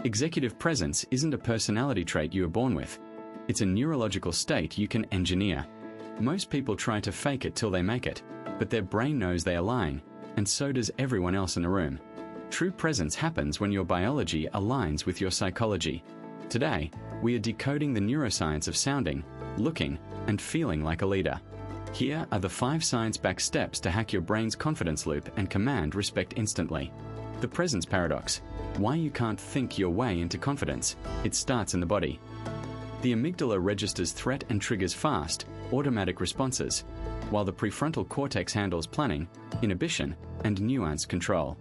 Executive presence isn't a personality trait you are born with. It's a neurological state you can engineer. Most people try to fake it till they make it, but their brain knows they are lying, and so does everyone else in the room. True presence happens when your biology aligns with your psychology. Today, we are decoding the neuroscience of sounding, looking, and feeling like a leader. Here are the 5 science-backed steps to hack your brain's confidence loop and command respect instantly. The presence paradox. Why you can't think your way into confidence. It starts in the body. The amygdala registers threat and triggers fast, automatic responses, while the prefrontal cortex handles planning, inhibition, and nuanced control.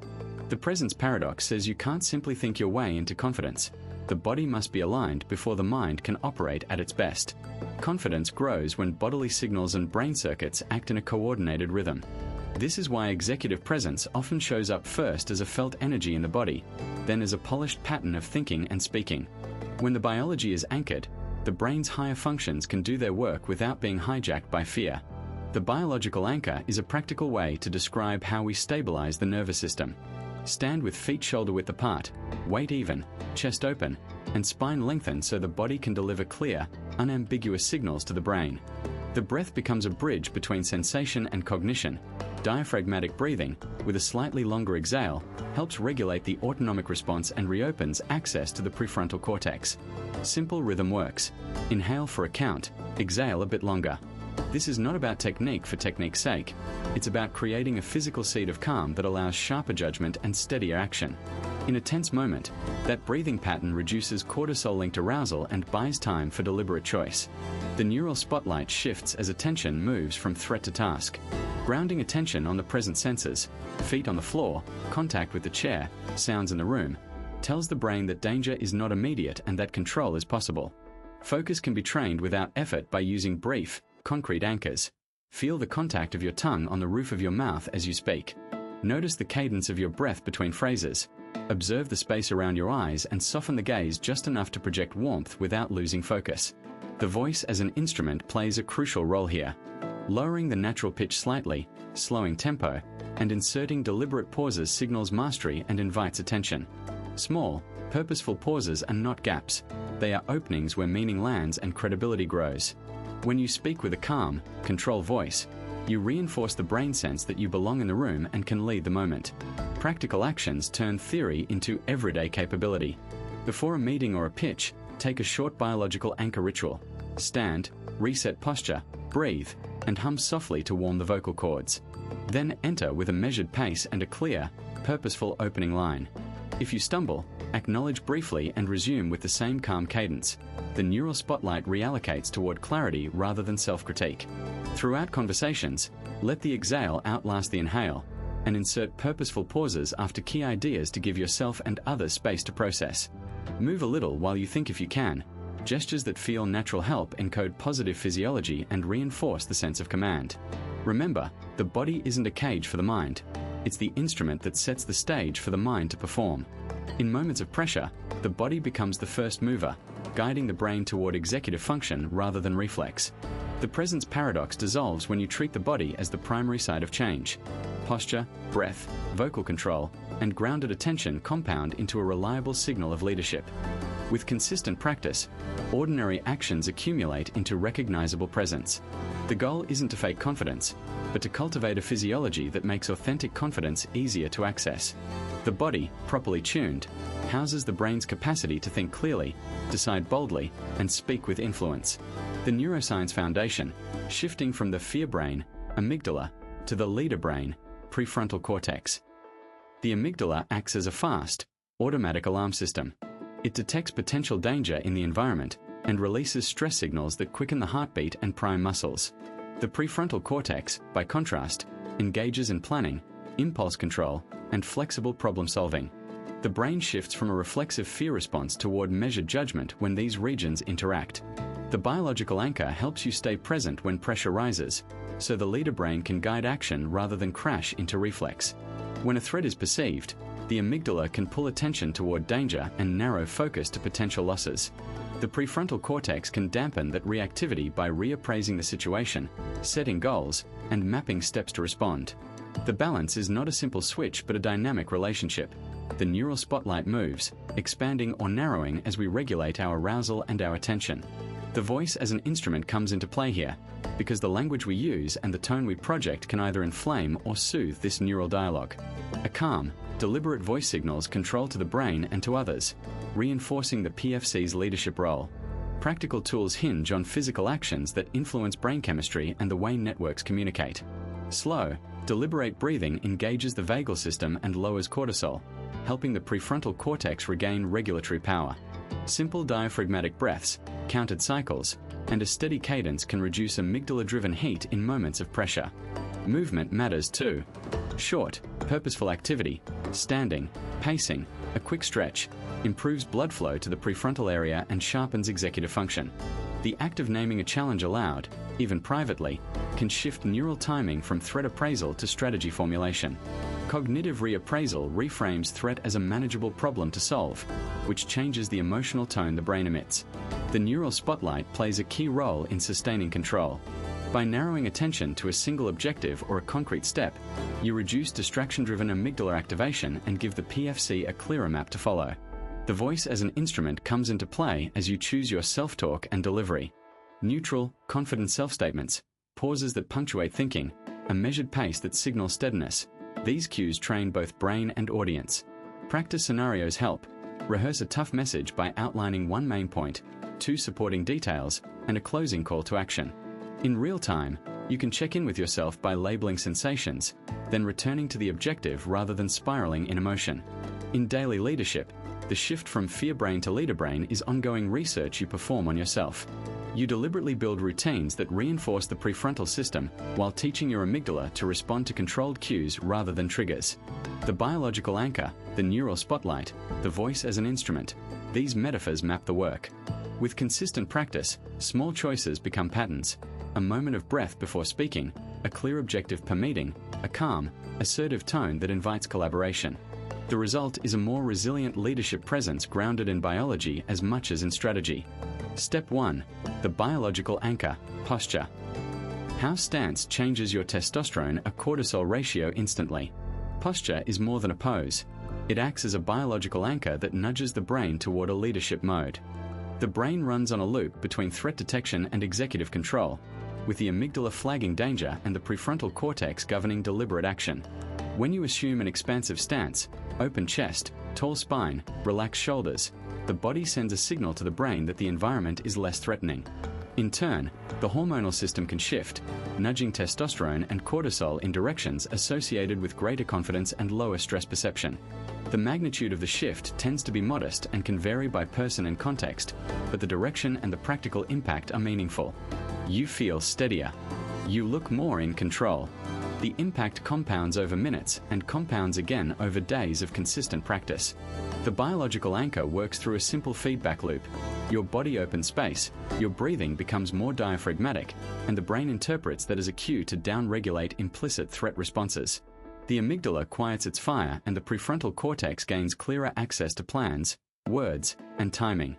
The presence paradox says you can't simply think your way into confidence. The body must be aligned before the mind can operate at its best. Confidence grows when bodily signals and brain circuits act in a coordinated rhythm. This is why executive presence often shows up first as a felt energy in the body, then as a polished pattern of thinking and speaking. When the biology is anchored, the brain's higher functions can do their work without being hijacked by fear. The biological anchor is a practical way to describe how we stabilize the nervous system. Stand with feet shoulder-width apart, weight even, chest open, and spine lengthened so the body can deliver clear, unambiguous signals to the brain. The breath becomes a bridge between sensation and cognition. Diaphragmatic breathing, with a slightly longer exhale, helps regulate the autonomic response and reopens access to the prefrontal cortex. Simple rhythm works. Inhale for a count, exhale a bit longer. This is not about technique for technique's sake. It's about creating a physical seed of calm that allows sharper judgment and steadier action. In a tense moment, that breathing pattern reduces cortisol-linked arousal and buys time for deliberate choice. The neural spotlight shifts as attention moves from threat to task. Grounding attention on the present senses, feet on the floor, contact with the chair, sounds in the room, tells the brain that danger is not immediate and that control is possible. Focus can be trained without effort by using brief, concrete anchors. Feel the contact of your tongue on the roof of your mouth as you speak. Notice the cadence of your breath between phrases. Observe the space around your eyes and soften the gaze just enough to project warmth without losing focus. The voice as an instrument plays a crucial role here. Lowering the natural pitch slightly, slowing tempo, and inserting deliberate pauses signals mastery and invites attention. Small, purposeful pauses are not gaps. They are openings where meaning lands and credibility grows. When you speak with a calm, controlled voice, you reinforce the brain sense that you belong in the room and can lead the moment. Practical actions turn theory into everyday capability. Before a meeting or a pitch, take a short biological anchor ritual. Stand, reset posture, breathe, and hum softly to warm the vocal cords. Then enter with a measured pace and a clear, purposeful opening line. If you stumble, acknowledge briefly and resume with the same calm cadence. The neural spotlight reallocates toward clarity rather than self-critique. Throughout conversations, let the exhale outlast the inhale, and insert purposeful pauses after key ideas to give yourself and others space to process. Move a little while you think if you can. Gestures that feel natural help encode positive physiology and reinforce the sense of command. Remember, the body isn't a cage for the mind. It's the instrument that sets the stage for the mind to perform. In moments of pressure, the body becomes the first mover, guiding the brain toward executive function rather than reflex. The presence paradox dissolves when you treat the body as the primary site of change. Posture, breath, vocal control, and grounded attention compound into a reliable signal of leadership. With consistent practice, ordinary actions accumulate into recognizable presence. The goal isn't to fake confidence, but to cultivate a physiology that makes authentic confidence easier to access. The body, properly tuned, houses the brain's capacity to think clearly, decide boldly, and speak with influence. The Neuroscience Foundation, shifting from the fear brain, amygdala, to the leader brain, prefrontal cortex. The amygdala acts as a fast, automatic alarm system. It detects potential danger in the environment and releases stress signals that quicken the heartbeat and prime muscles. The prefrontal cortex, by contrast, engages in planning, impulse control, and flexible problem solving. The brain shifts from a reflexive fear response toward measured judgment when these regions interact. The biological anchor helps you stay present when pressure rises, so the leader brain can guide action rather than crash into reflex. When a threat is perceived, the amygdala can pull attention toward danger and narrow focus to potential losses. The prefrontal cortex can dampen that reactivity by reappraising the situation, setting goals, and mapping steps to respond. The balance is not a simple switch but a dynamic relationship. the neural spotlight moves, expanding or narrowing as we regulate our arousal and our attention. The voice as an instrument comes into play here, because the language we use and the tone we project can either inflame or soothe this neural dialogue. A calm, deliberate voice signals control to the brain and to others, reinforcing the PFC's leadership role. Practical tools hinge on physical actions that influence brain chemistry and the way networks communicate. Slow, deliberate breathing engages the vagal system and lowers cortisol, helping the prefrontal cortex regain regulatory power. Simple diaphragmatic breaths, counted cycles, and a steady cadence can reduce amygdala-driven heat in moments of pressure. Movement matters too. Short, purposeful activity, standing, pacing, a quick stretch, improves blood flow to the prefrontal area and sharpens executive function. The act of naming a challenge aloud, even privately, can shift neural timing from threat appraisal to strategy formulation. Cognitive reappraisal reframes threat as a manageable problem to solve, which changes the emotional tone the brain emits. The neural spotlight plays a key role in sustaining control. By narrowing attention to a single objective or a concrete step, you reduce distraction-driven amygdala activation and give the PFC a clearer map to follow. The voice as an instrument comes into play as you choose your self-talk and delivery. Neutral, confident self-statements, pauses that punctuate thinking, a measured pace that signals steadiness. These cues train both brain and audience. Practice scenarios help. Rehearse a tough message by outlining one main point, two supporting details, and a closing call to action. In real time, you can check in with yourself by labeling sensations, then returning to the objective rather than spiraling in emotion. In daily leadership, the shift from fear brain to leader brain is ongoing research you perform on yourself. You deliberately build routines that reinforce the prefrontal system while teaching your amygdala to respond to controlled cues rather than triggers. The biological anchor, the neural spotlight, the voice as an instrument, these metaphors map the work. With consistent practice, small choices become patterns. A moment of breath before speaking, a clear objective per meeting, a calm, assertive tone that invites collaboration. The result is a more resilient leadership presence grounded in biology as much as in strategy. Step 1. The biological anchor, posture. How stance changes your testosterone or cortisol ratio instantly. Posture is more than a pose. It acts as a biological anchor that nudges the brain toward a leadership mode. The brain runs on a loop between threat detection and executive control, with the amygdala flagging danger and the prefrontal cortex governing deliberate action. When you assume an expansive stance, open chest, tall spine, relaxed shoulders, the body sends a signal to the brain that the environment is less threatening. In turn, the hormonal system can shift, nudging testosterone and cortisol in directions associated with greater confidence and lower stress perception. The magnitude of the shift tends to be modest and can vary by person and context, but the direction and the practical impact are meaningful. You feel steadier. You look more in control. The impact compounds over minutes and compounds again over days of consistent practice. The biological anchor works through a simple feedback loop. Your body opens space, your breathing becomes more diaphragmatic, and the brain interprets that as a cue to downregulate implicit threat responses. The amygdala quiets its fire and the prefrontal cortex gains clearer access to plans, words, and timing.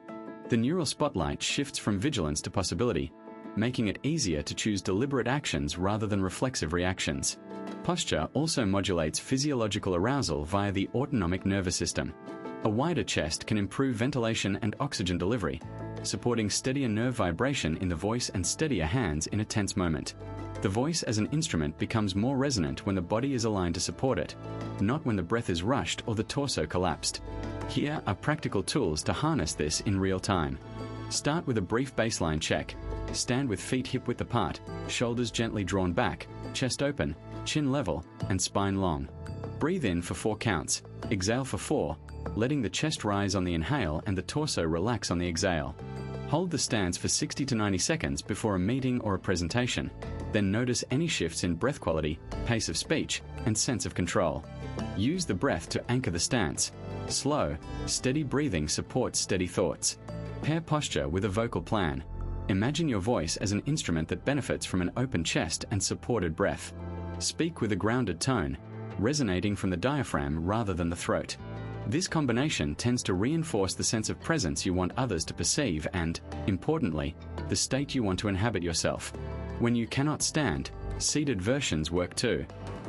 The neural spotlight shifts from vigilance to possibility, making it easier to choose deliberate actions rather than reflexive reactions. Posture also modulates physiological arousal via the autonomic nervous system. A wider chest can improve ventilation and oxygen delivery, supporting steadier nerve vibration in the voice and steadier hands in a tense moment. The voice as an instrument becomes more resonant when the body is aligned to support it, not when the breath is rushed or the torso collapsed. Here are practical tools to harness this in real time. Start with a brief baseline check. Stand with feet hip-width apart, shoulders gently drawn back, chest open, chin level, and spine long. Breathe in for 4 counts, exhale for 4, letting the chest rise on the inhale and the torso relax on the exhale. Hold the stance for 60 to 90 seconds before a meeting or a presentation. Then notice any shifts in breath quality, pace of speech, and sense of control. Use the breath to anchor the stance. Slow, steady breathing supports steady thoughts. Pair posture with a vocal plan. Imagine your voice as an instrument that benefits from an open chest and supported breath. Speak with a grounded tone, resonating from the diaphragm rather than the throat. This combination tends to reinforce the sense of presence you want others to perceive and, importantly, the state you want to inhabit yourself. When you cannot stand, seated versions work too.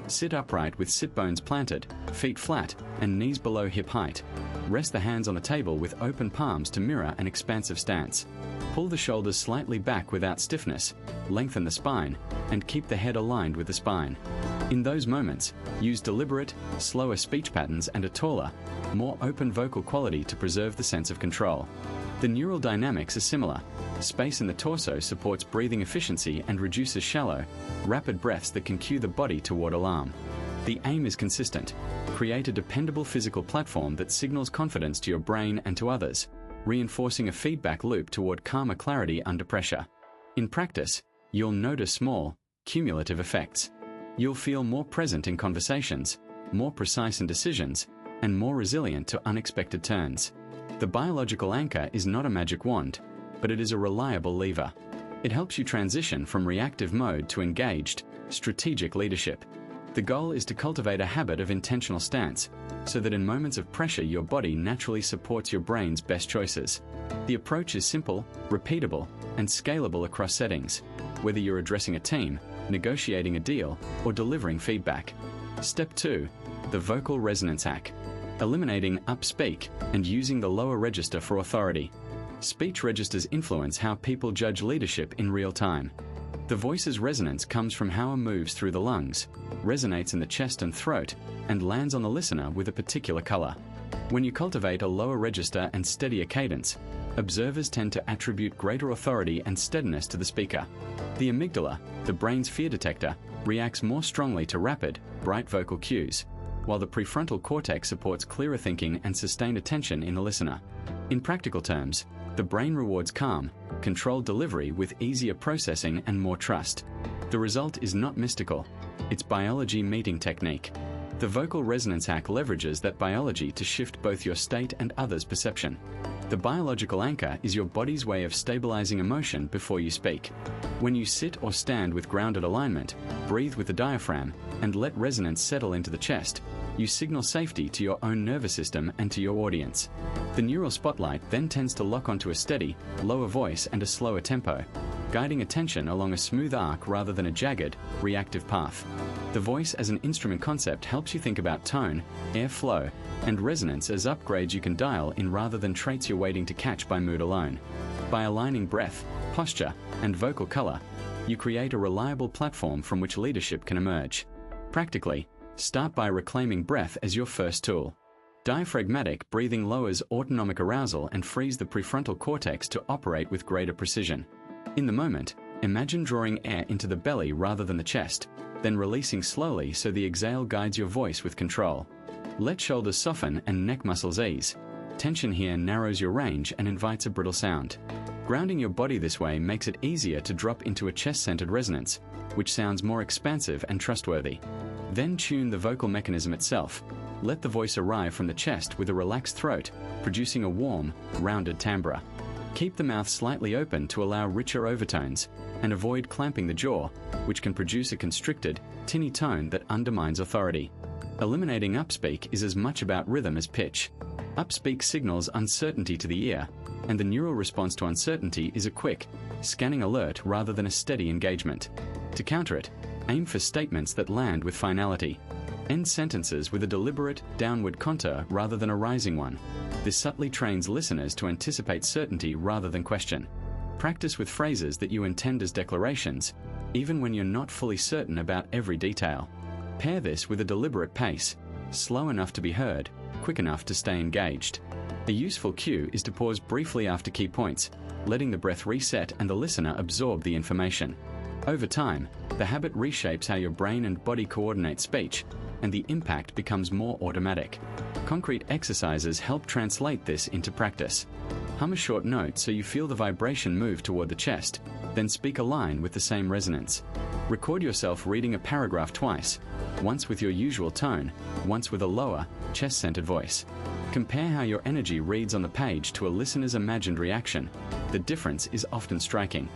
Sit upright with sit bones planted, feet flat, and knees below hip height. Rest the hands on the table with open palms to mirror an expansive stance. Pull the shoulders slightly back without stiffness, lengthen the spine, and keep the head aligned with the spine. In those moments, use deliberate, slower speech patterns and a taller, more open vocal quality to preserve the sense of control. The neural dynamics are similar. Space in the torso supports breathing efficiency and reduces shallow, rapid breaths that can cue the body toward alarm. The aim is consistent. Create a dependable physical platform that signals confidence to your brain and to others, reinforcing a feedback loop toward calmer clarity under pressure. In practice, you'll notice small, cumulative effects. You'll feel more present in conversations, more precise in decisions, and more resilient to unexpected turns. The biological anchor is not a magic wand, but it is a reliable lever. It helps you transition from reactive mode to engaged, strategic leadership. The goal is to cultivate a habit of intentional stance, so that in moments of pressure your body naturally supports your brain's best choices. The approach is simple, repeatable, and scalable across settings, whether you're addressing a team, negotiating a deal, or delivering feedback. Step 2. The vocal resonance hack. Eliminating upspeak and using the lower register for authority. Speech registers influence how people judge leadership in real time. The voice's resonance comes from how it moves through the lungs, resonates in the chest and throat, and lands on the listener with a particular color. When you cultivate a lower register and steadier cadence, observers tend to attribute greater authority and steadiness to the speaker. The amygdala, the brain's fear detector, reacts more strongly to rapid, bright vocal cues, while the prefrontal cortex supports clearer thinking and sustained attention in the listener. In practical terms, the brain rewards calm, controlled delivery with easier processing and more trust. The result is not mystical. It's biology meeting technique. The vocal resonance hack leverages that biology to shift both your state and others' perception. The biological anchor is your body's way of stabilizing emotion before you speak. When you sit or stand with grounded alignment, breathe with the diaphragm, and let resonance settle into the chest, you signal safety to your own nervous system and to your audience. The neural spotlight then tends to lock onto a steady, lower voice and a slower tempo, guiding attention along a smooth arc rather than a jagged, reactive path. The voice as an instrument concept helps you think about tone, airflow, and resonance as upgrades you can dial in rather than traits you're waiting to catch by mood alone. By aligning breath, posture, and vocal color, you create a reliable platform from which leadership can emerge. Practically, start by reclaiming breath as your first tool. Diaphragmatic breathing lowers autonomic arousal and frees the prefrontal cortex to operate with greater precision. In the moment, imagine drawing air into the belly rather than the chest, then releasing slowly so the exhale guides your voice with control. Let shoulders soften and neck muscles ease. Tension here narrows your range and invites a brittle sound. Grounding your body this way makes it easier to drop into a chest-centered resonance, which sounds more expansive and trustworthy. Then tune the vocal mechanism itself. Let the voice arrive from the chest with a relaxed throat, producing a warm, rounded timbre. Keep the mouth slightly open to allow richer overtones, and avoid clamping the jaw, which can produce a constricted, tinny tone that undermines authority. Eliminating upspeak is as much about rhythm as pitch. Upspeak signals uncertainty to the ear, and the neural response to uncertainty is a quick, scanning alert rather than a steady engagement. To counter it, aim for statements that land with finality. End sentences with a deliberate, downward contour rather than a rising one. This subtly trains listeners to anticipate certainty rather than question. Practice with phrases that you intend as declarations, even when you're not fully certain about every detail. Pair this with a deliberate pace, slow enough to be heard, quick enough to stay engaged. A useful cue is to pause briefly after key points, letting the breath reset and the listener absorb the information. Over time, the habit reshapes how your brain and body coordinate speech, and the impact becomes more automatic. Concrete exercises help translate this into practice. Hum a short note so you feel the vibration move toward the chest, then speak a line with the same resonance. Record yourself reading a paragraph twice, once with your usual tone, once with a lower, chest-centered voice. Compare how your energy reads on the page to a listener's imagined reaction. The difference is often striking.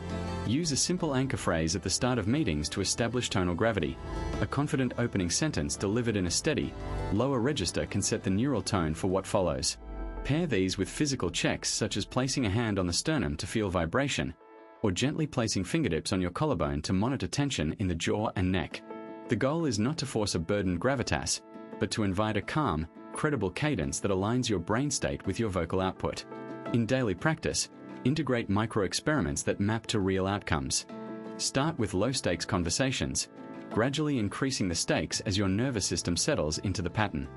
Use a simple anchor phrase at the start of meetings to establish tonal gravity. A confident opening sentence delivered in a steady, lower register can set the neural tone for what follows. Pair these with physical checks such as placing a hand on the sternum to feel vibration, or gently placing fingertips on your collarbone to monitor tension in the jaw and neck. The goal is not to force a burdened gravitas, but to invite a calm, credible cadence that aligns your brain state with your vocal output. In daily practice, integrate micro-experiments that map to real outcomes. Start with low-stakes conversations, gradually increasing the stakes as your nervous system settles into the pattern.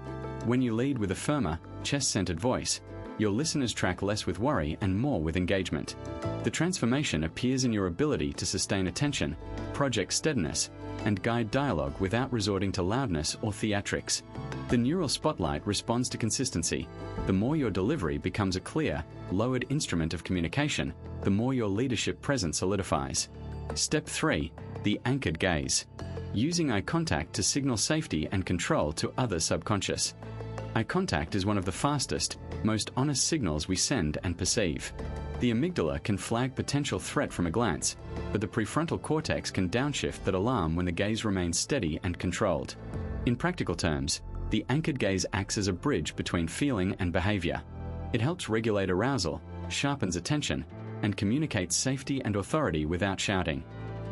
When you lead with a firmer, chest-centered voice, your listeners track less with worry and more with engagement. The transformation appears in your ability to sustain attention, project steadiness, and guide dialogue without resorting to loudness or theatrics. The neural spotlight responds to consistency. The more your delivery becomes a clear, lowered instrument of communication, the more your leadership presence solidifies. Step 3. The anchored gaze. Using eye contact to signal safety and control to others' subconscious. Eye contact is one of the fastest, most honest signals we send and perceive. The amygdala can flag potential threat from a glance, but the prefrontal cortex can downshift that alarm when the gaze remains steady and controlled. In practical terms, the anchored gaze acts as a bridge between feeling and behavior. It helps regulate arousal, sharpens attention, and communicates safety and authority without shouting.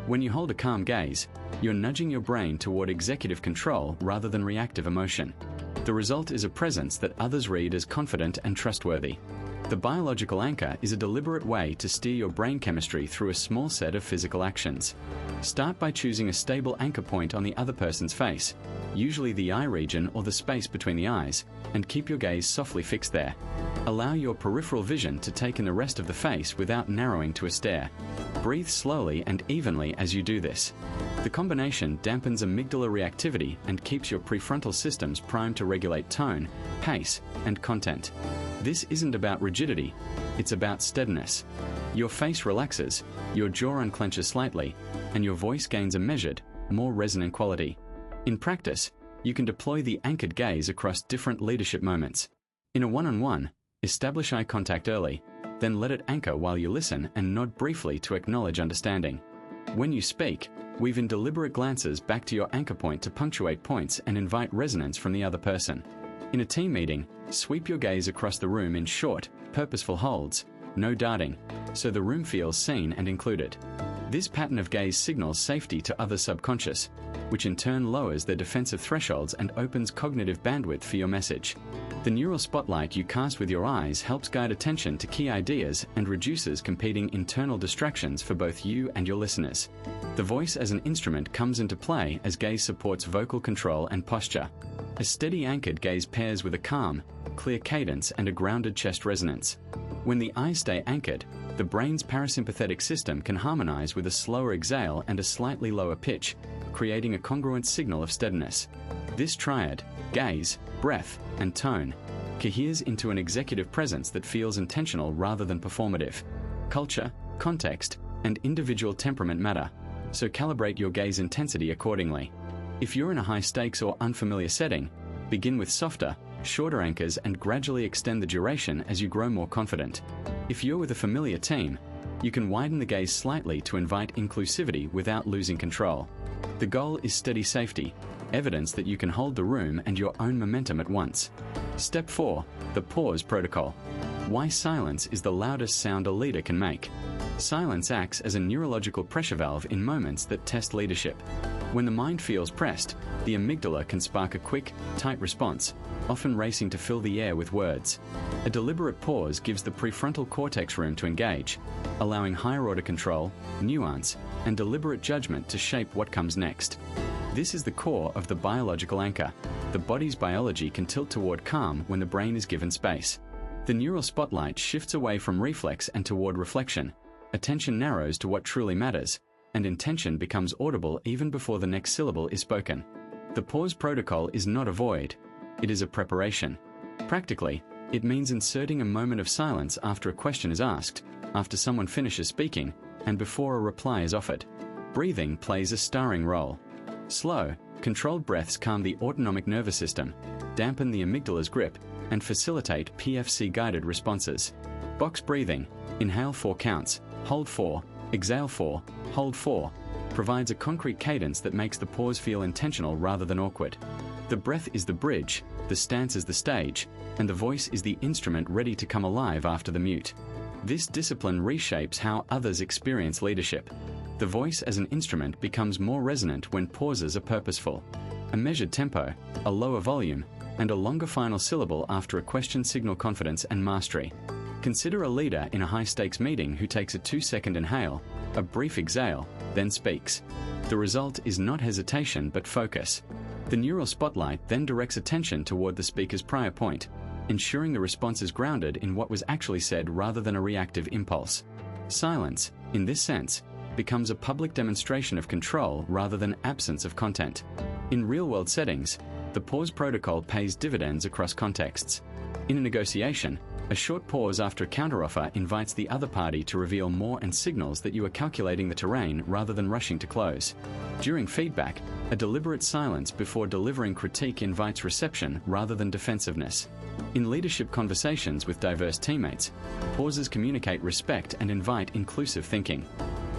When you hold a calm gaze, you're nudging your brain toward executive control rather than reactive emotion. The result is a presence that others read as confident and trustworthy. The biological anchor is a deliberate way to steer your brain chemistry through a small set of physical actions. Start by choosing a stable anchor point on the other person's face, usually the eye region or the space between the eyes, and keep your gaze softly fixed there. Allow your peripheral vision to take in the rest of the face without narrowing to a stare. Breathe slowly and evenly as you do this. The combination dampens amygdala reactivity and keeps your prefrontal systems primed to regulate tone, pace, and content. This isn't about rigidity, it's about steadiness. Your face relaxes, your jaw unclenches slightly, and your voice gains a measured, more resonant quality. In practice, you can deploy the anchored gaze across different leadership moments. In a one-on-one, establish eye contact early, then let it anchor while you listen and nod briefly to acknowledge understanding. When you speak, weave in deliberate glances back to your anchor point to punctuate points and invite resonance from the other person. In a team meeting, sweep your gaze across the room in short, purposeful holds, no darting, so the room feels seen and included. This pattern of gaze signals safety to others' subconscious, which in turn lowers their defensive thresholds and opens cognitive bandwidth for your message. The neural spotlight you cast with your eyes helps guide attention to key ideas and reduces competing internal distractions for both you and your listeners. The voice as an instrument comes into play as gaze supports vocal control and posture. A steady anchored gaze pairs with a calm, clear cadence and a grounded chest resonance. When the eyes stay anchored, the brain's parasympathetic system can harmonize with a slower exhale and a slightly lower pitch, creating a congruent signal of steadiness. This triad, gaze, breath, and tone, coheres into an executive presence that feels intentional rather than performative. Culture, context, and individual temperament matter, so calibrate your gaze intensity accordingly. If you're in a high-stakes or unfamiliar setting, begin with softer, shorter anchors and gradually extend the duration as you grow more confident. If you're with a familiar team, you can widen the gaze slightly to invite inclusivity without losing control. The goal is steady safety, evidence that you can hold the room and your own momentum at once. Step 4. The pause protocol. Why silence is the loudest sound a leader can make. Silence acts as a neurological pressure valve in moments that test leadership. When the mind feels pressed, the amygdala can spark a quick, tight response, often racing to fill the air with words. A deliberate pause gives the prefrontal cortex room to engage, allowing higher-order control, nuance, and deliberate judgment to shape what comes next. This is the core of the biological anchor. The body's biology can tilt toward calm when the brain is given space. The neural spotlight shifts away from reflex and toward reflection. Attention narrows to what truly matters, and intention becomes audible even before the next syllable is spoken. The pause protocol is not a void, it is a preparation. Practically, it means inserting a moment of silence after a question is asked, after someone finishes speaking, and before a reply is offered. Breathing plays a starring role. Slow, controlled breaths calm the autonomic nervous system, dampen the amygdala's grip, and facilitate PFC-guided responses. Box breathing, inhale 4 counts, hold 4, exhale 4, hold 4, provides a concrete cadence that makes the pause feel intentional rather than awkward. The breath is the bridge, the stance is the stage, and the voice is the instrument ready to come alive after the mute. This discipline reshapes how others experience leadership. The voice as an instrument becomes more resonant when pauses are purposeful. A measured tempo, a lower volume, and a longer final syllable after a question signal confidence and mastery. Consider a leader in a high-stakes meeting who takes a 2-second inhale, a brief exhale, then speaks. The result is not hesitation but focus. The neural spotlight then directs attention toward the speaker's prior point, ensuring the response is grounded in what was actually said rather than a reactive impulse. Silence, in this sense, becomes a public demonstration of control rather than absence of content. In real-world settings, the pause protocol pays dividends across contexts. In a negotiation, a short pause after a counteroffer invites the other party to reveal more and signals that you are calculating the terrain rather than rushing to close. During feedback, a deliberate silence before delivering critique invites reception rather than defensiveness. In leadership conversations with diverse teammates, pauses communicate respect and invite inclusive thinking.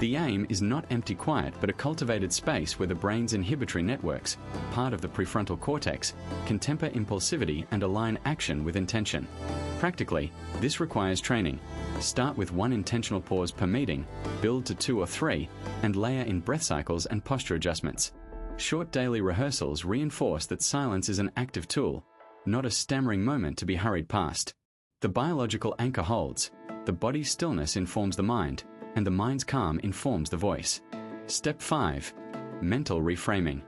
The aim is not empty quiet but a cultivated space where the brain's inhibitory networks, part of the prefrontal cortex, can temper impulsivity and align action with intention. Practically, this requires training. Start with 1 intentional pause per meeting, build to 2 or 3, and layer in breath cycles and posture adjustments. Short daily rehearsals reinforce that silence is an active tool, not a stammering moment to be hurried past. The biological anchor holds. The body's stillness informs the mind, and the mind's calm informs the voice. Step 5. Mental reframing.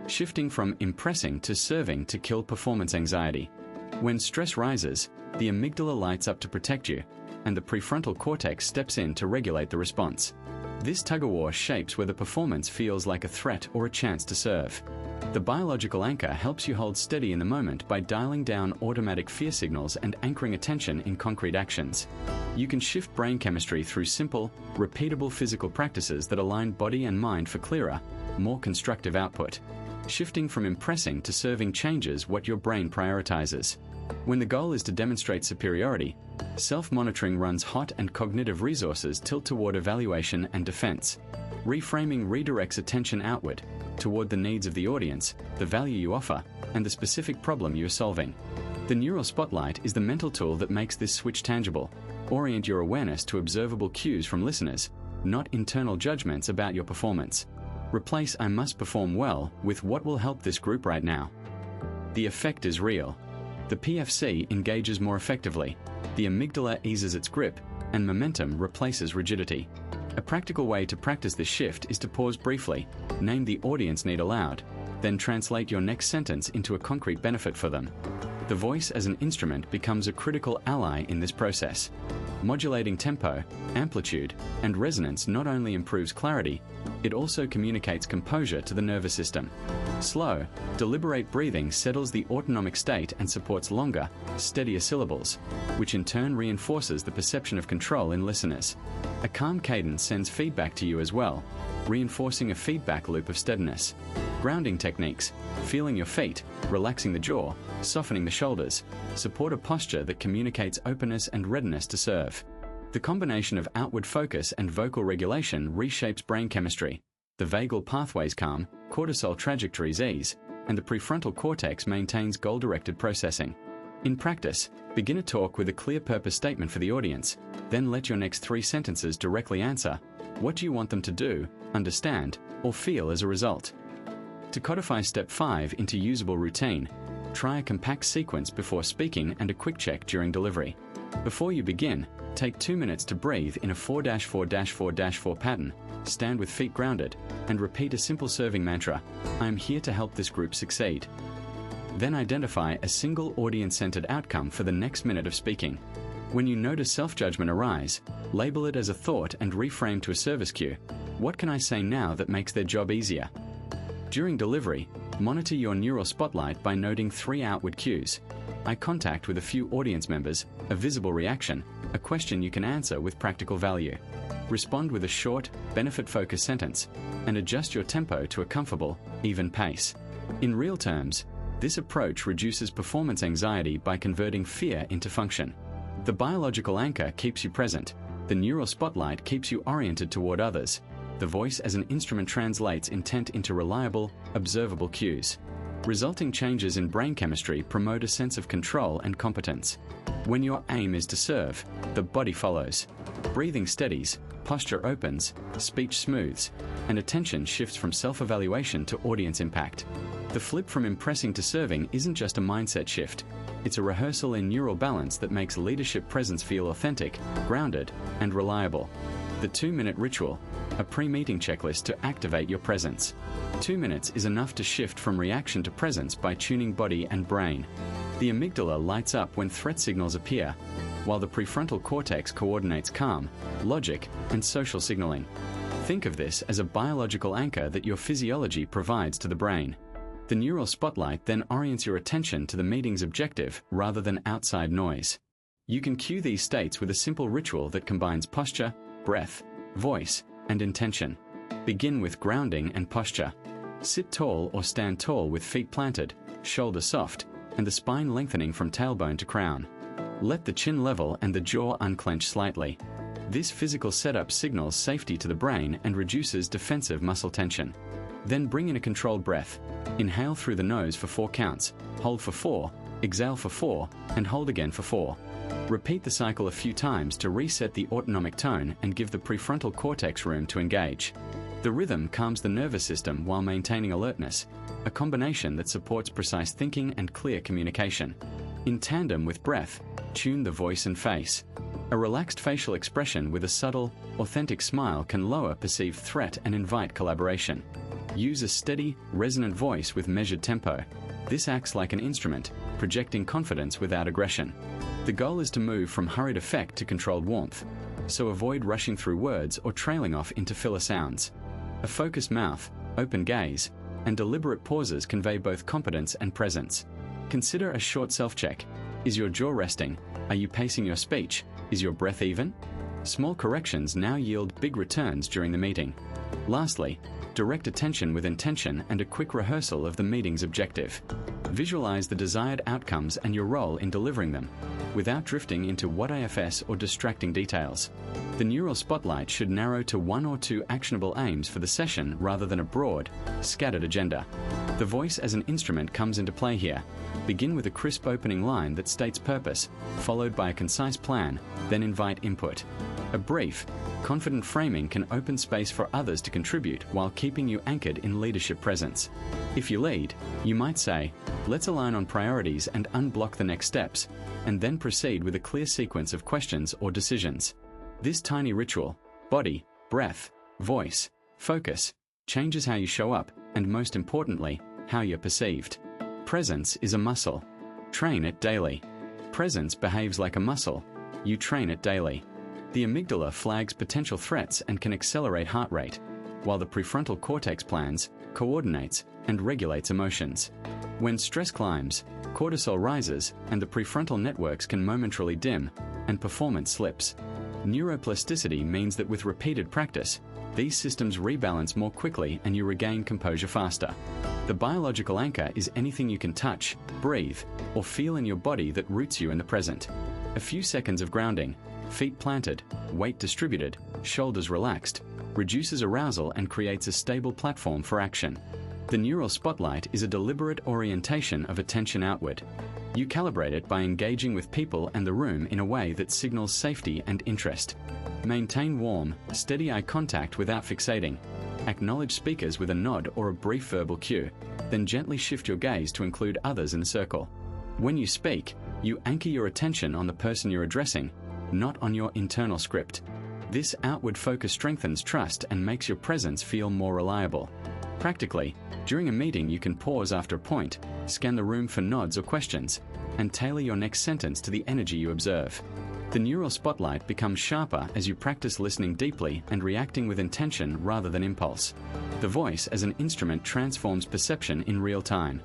Shifting from impressing to serving to kill performance anxiety. When stress rises, the amygdala lights up to protect you, and the prefrontal cortex steps in to regulate the response. This tug-of-war shapes whether performance feels like a threat or a chance to serve. The biological anchor helps you hold steady in the moment by dialing down automatic fear signals and anchoring attention in concrete actions. You can shift brain chemistry through simple, repeatable physical practices that align body and mind for clearer, more constructive output. Shifting from impressing to serving changes what your brain prioritizes. When the goal is to demonstrate superiority, self-monitoring runs hot and cognitive resources tilt toward evaluation and defense. Reframing redirects attention outward, toward the needs of the audience, the value you offer, and the specific problem you are solving. The neural spotlight is the mental tool that makes this switch tangible. Orient your awareness to observable cues from listeners, not internal judgments about your performance. Replace "I must perform well" with "what will help this group right now." The effect is real. The PFC engages more effectively, the amygdala eases its grip, and momentum replaces rigidity. A practical way to practice this shift is to pause briefly, name the audience need aloud, then translate your next sentence into a concrete benefit for them. The voice as an instrument becomes a critical ally in this process. Modulating tempo, amplitude, and resonance not only improves clarity, it also communicates composure to the nervous system. Slow, deliberate breathing settles the autonomic state and supports longer, steadier syllables, which in turn reinforces the perception of control in listeners. A calm cadence sends feedback to you as well, reinforcing a feedback loop of steadiness. Grounding techniques, feeling your feet, relaxing the jaw, softening the shoulders, support a posture that communicates openness and readiness to serve. The combination of outward focus and vocal regulation reshapes brain chemistry. The vagal pathways calm, cortisol trajectories ease, and the prefrontal cortex maintains goal-directed processing. In practice, begin a talk with a clear purpose statement for the audience, then let your next 3 sentences directly answer, what do you want them to do, understand, or feel as a result? To codify Step 5 into usable routine, try a compact sequence before speaking and a quick check during delivery. Before you begin, take 2 minutes to breathe in a 4-4-4-4 pattern, stand with feet grounded, and repeat a simple serving mantra, I am here to help this group succeed. Then identify a single audience-centered outcome for the next minute of speaking. When you notice self-judgment arise, label it as a thought and reframe to a service cue. What can I say now that makes their job easier? During delivery, monitor your neural spotlight by noting 3 outward cues: eye contact with a few audience members, a visible reaction, a question you can answer with practical value. Respond with a short, benefit-focused sentence, and adjust your tempo to a comfortable, even pace. In real terms, this approach reduces performance anxiety by converting fear into function. The biological anchor keeps you present. The neural spotlight keeps you oriented toward others. The voice as an instrument translates intent into reliable, observable cues. Resulting changes in brain chemistry promote a sense of control and competence. When your aim is to serve, the body follows. Breathing steadies, posture opens, speech smooths, and attention shifts from self-evaluation to audience impact. The flip from impressing to serving isn't just a mindset shift. It's a rehearsal in neural balance that makes leadership presence feel authentic, grounded, and reliable. The 2-minute ritual, a pre-meeting checklist to activate your presence. 2 minutes is enough to shift from reaction to presence by tuning body and brain. The amygdala lights up when threat signals appear, while the prefrontal cortex coordinates calm, logic, and social signaling. Think of this as a biological anchor that your physiology provides to the brain. The neural spotlight then orients your attention to the meeting's objective rather than outside noise. You can cue these states with a simple ritual that combines posture, breath, voice, and intention. Begin with grounding and posture. Sit tall or stand tall with feet planted, shoulders soft, and the spine lengthening from tailbone to crown. Let the chin level and the jaw unclench slightly. This physical setup signals safety to the brain and reduces defensive muscle tension. Then bring in a controlled breath. Inhale through the nose for 4 counts, hold for 4, exhale for 4, and hold again for 4. Repeat the cycle a few times to reset the autonomic tone and give the prefrontal cortex room to engage. The rhythm calms the nervous system while maintaining alertness, a combination that supports precise thinking and clear communication. In tandem with breath, tune the voice and face. A relaxed facial expression with a subtle, authentic smile can lower perceived threat and invite collaboration. Use a steady, resonant voice with measured tempo. This acts like an instrument, projecting confidence without aggression. The goal is to move from hurried effect to controlled warmth, so avoid rushing through words or trailing off into filler sounds. A focused mouth, open gaze, and deliberate pauses convey both competence and presence. Consider a short self-check. Is your jaw resting? Are you pacing your speech? Is your breath even? Small corrections now yield big returns during the meeting. Lastly, direct attention with intention and a quick rehearsal of the meeting's objective. Visualize the desired outcomes and your role in delivering them, without drifting into what ifs or distracting details. The neural spotlight should narrow to 1 or 2 actionable aims for the session rather than a broad, scattered agenda. The voice as an instrument comes into play here. Begin with a crisp opening line that states purpose, followed by a concise plan, then invite input. A brief, confident framing can open space for others to contribute while keeping you anchored in leadership presence. If you lead, you might say, "Let's align on priorities and unblock the next steps," and then proceed with a clear sequence of questions or decisions. This tiny ritual, body, breath, voice, focus, changes how you show up and, most importantly, how you're perceived. Presence is a muscle. Train it daily. Presence behaves like a muscle. You train it daily. The amygdala flags potential threats and can accelerate heart rate, while the prefrontal cortex plans, coordinates, and regulates emotions. When stress climbs, cortisol rises, and the prefrontal networks can momentarily dim, and performance slips. Neuroplasticity means that with repeated practice, these systems rebalance more quickly and you regain composure faster. The biological anchor is anything you can touch, breathe, or feel in your body that roots you in the present. A few seconds of grounding, feet planted, weight distributed, shoulders relaxed, reduces arousal and creates a stable platform for action. The neural spotlight is a deliberate orientation of attention outward. You calibrate it by engaging with people and the room in a way that signals safety and interest. Maintain warm, steady eye contact without fixating. Acknowledge speakers with a nod or a brief verbal cue, then gently shift your gaze to include others in the circle. When you speak, you anchor your attention on the person you're addressing, not on your internal script. This outward focus strengthens trust and makes your presence feel more reliable. Practically, during a meeting you can pause after a point, scan the room for nods or questions, and tailor your next sentence to the energy you observe. The neural spotlight becomes sharper as you practice listening deeply and reacting with intention rather than impulse. The voice as an instrument transforms perception in real time.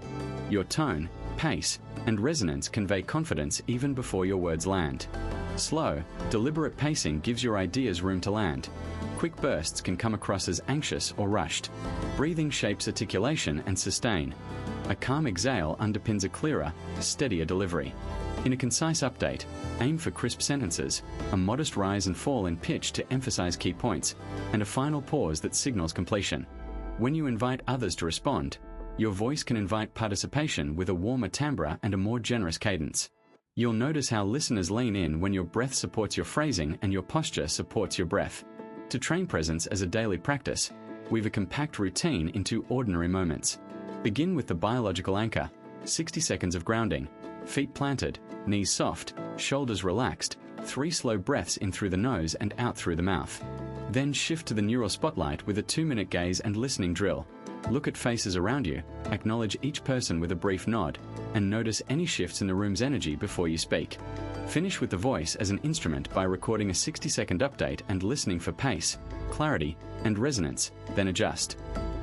Your tone, pace, and resonance convey confidence even before your words land. Slow, deliberate pacing gives your ideas room to land. Quick bursts can come across as anxious or rushed. Breathing shapes articulation and sustain. A calm exhale underpins a clearer, steadier delivery. In a concise update, aim for crisp sentences, a modest rise and fall in pitch to emphasize key points, and a final pause that signals completion. When you invite others to respond, your voice can invite participation with a warmer timbre and a more generous cadence. You'll notice how listeners lean in when your breath supports your phrasing and your posture supports your breath. To train presence as a daily practice, weave a compact routine into ordinary moments. Begin with the biological anchor, 60 seconds of grounding, feet planted, knees soft, shoulders relaxed, 3 slow breaths in through the nose and out through the mouth. Then shift to the neural spotlight with a 2-minute gaze and listening drill. Look at faces around you, acknowledge each person with a brief nod, and notice any shifts in the room's energy before you speak. Finish with the voice as an instrument by recording a 60-second update and listening for pace, clarity, and resonance, then adjust.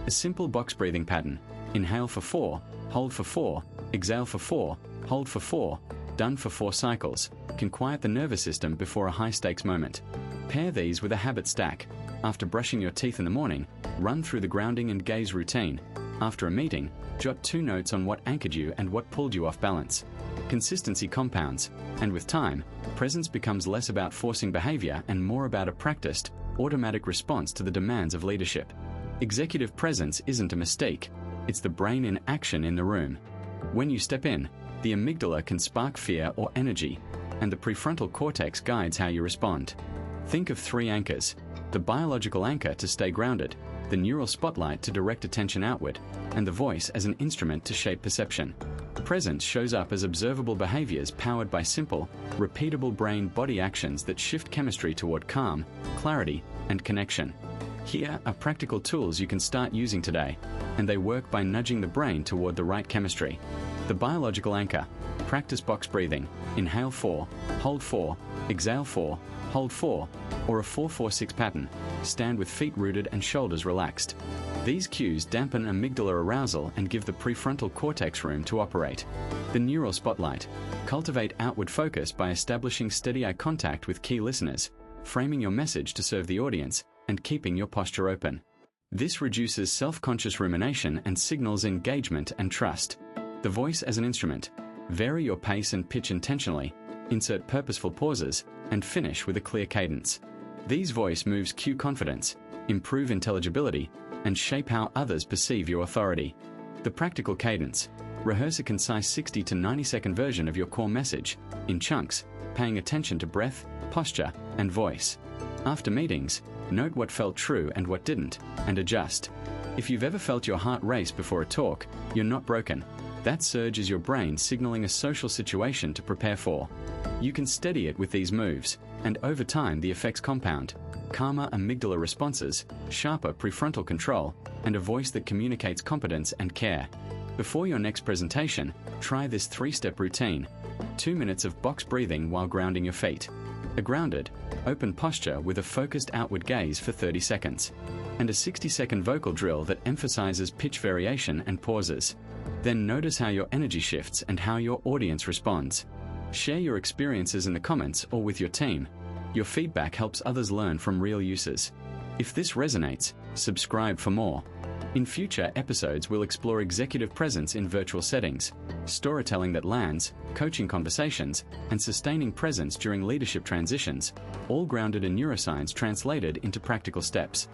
A simple box breathing pattern: inhale for 4, hold for 4, exhale for 4, hold for 4, done for 4 cycles, can quiet the nervous system before a high-stakes moment. Pair these with a habit stack. After brushing your teeth in the morning, run through the grounding and gaze routine. After a meeting, jot 2 notes on what anchored you and what pulled you off balance. Consistency compounds, and with time, presence becomes less about forcing behavior and more about a practiced, automatic response to the demands of leadership. Executive presence isn't a mystique, it's the brain in action in the room. When you step in, the amygdala can spark fear or energy, and the prefrontal cortex guides how you respond. Think of 3 anchors: the biological anchor to stay grounded, the neural spotlight to direct attention outward, and the voice as an instrument to shape perception. Presence shows up as observable behaviors powered by simple, repeatable brain-body actions that shift chemistry toward calm, clarity, and connection. Here are practical tools you can start using today, and they work by nudging the brain toward the right chemistry. The biological anchor: practice box breathing, inhale 4, hold 4, exhale 4, hold 4, or a 4-4-6 pattern. Stand with feet rooted and shoulders relaxed. These cues dampen amygdala arousal and give the prefrontal cortex room to operate. The neural spotlight: cultivate outward focus by establishing steady eye contact with key listeners, framing your message to serve the audience, and keeping your posture open. This reduces self-conscious rumination and signals engagement and trust. The voice as an instrument: vary your pace and pitch intentionally, insert purposeful pauses, and finish with a clear cadence. These voice moves cue confidence, improve intelligibility, and shape how others perceive your authority. The practical cadence: rehearse a concise 60 to 90-second version of your core message, in chunks, paying attention to breath, posture, and voice. After meetings, note what felt true and what didn't, and adjust. If you've ever felt your heart race before a talk, you're not broken. That surge is your brain signaling a social situation to prepare for. You can steady it with these moves, and over time the effects compound: calmer amygdala responses, sharper prefrontal control, and a voice that communicates competence and care. Before your next presentation, try this 3-step routine: 2 minutes of box breathing while grounding your feet, a grounded, open posture with a focused outward gaze for 30 seconds, and a 60-second vocal drill that emphasizes pitch variation and pauses. Then notice how your energy shifts and how your audience responds. Share your experiences in the comments or with your team. Your feedback helps others learn from real uses. If this resonates, subscribe for more. In future episodes, we'll explore executive presence in virtual settings, storytelling that lands, coaching conversations, and sustaining presence during leadership transitions, all grounded in neuroscience translated into practical steps.